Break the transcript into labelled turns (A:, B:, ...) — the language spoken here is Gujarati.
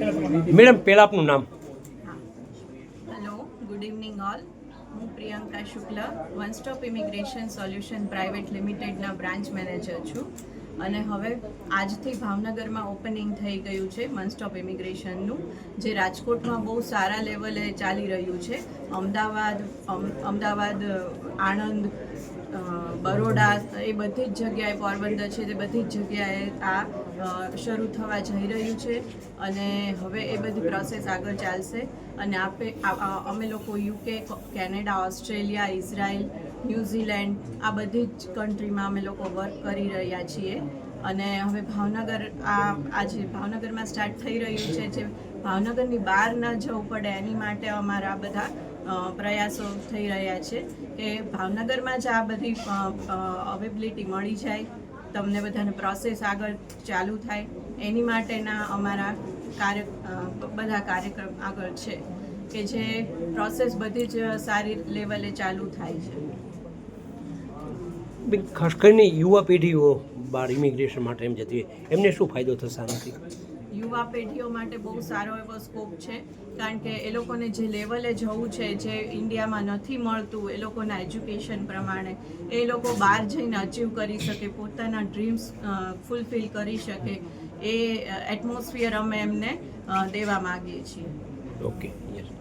A: મેડમ પહેલાં આપનું નામ.
B: Hello, good evening all. હું Priyanka Shukla, one stop immigration solution private લિમિટેડના બ્રાન્ચ મેનેજર છું. અને હવે આજથી ભાવનગરમાં ઓપનિંગ થઈ ગયું છે વન સ્ટોપ ઇમિગ્રેશનનું, જે રાજકોટમાં બહુ સારા લેવલે ચાલી રહ્યું છે. અમદાવાદ, આણંદ, બરોડા એ બધી જ જગ્યાએ, પોરબંદર છે તે બધી જ જગ્યાએ આ શરૂ થવા જઈ રહ્યું છે. અને હવે એ બધી પ્રોસેસ આગળ ચાલશે. અને અમે લોકો UK, Canada, Australia, Israel, New Zealand આ બધી જ કન્ટ્રીમાં અમે લોકો વર્ક કરી રહ્યા છીએ. અને હવે આજે ભાવનગરમાં સ્ટાર્ટ થઈ રહ્યું છે. જે ભાવનગરની બહાર ન જવું પડે એની માટે અમારા બધા પ્રયાસો થઈ રહ્યા છે કે ભાવનગરમાં જ આ બધી અવેબિલિટી મળી જાય, તમને બધાને પ્રોસેસ આગળ ચાલુ થાય એની માટેના અમારા બધા કાર્યક્રમ આગળ છે કે જે પ્રોસેસ બધી જ સારી લેવલે ચાલુ થાય છે.
A: ખાસ કરીને યુવા પેઢીઓ બહાર ઇમિગ્રેશન માટે એમ જતી હોય, એમને શું ફાયદો થશે આનાથી?
B: યુવા પેઢીઓ માટે બહુ સારો એવો સ્કોપ છે, કારણ કે એ લોકોને જે લેવલે જવું છે, જે ઇન્ડિયામાં નથી મળતું એ લોકોના એજ્યુકેશન પ્રમાણે, એ લોકો બહાર જઈને અચીવ કરી શકે, પોતાના ડ્રીમ્સ ફૂલફિલ કરી શકે, એ એટમોસ્ફિયર અમે એમને દેવા માગીએ છીએ.
A: Okay, yes.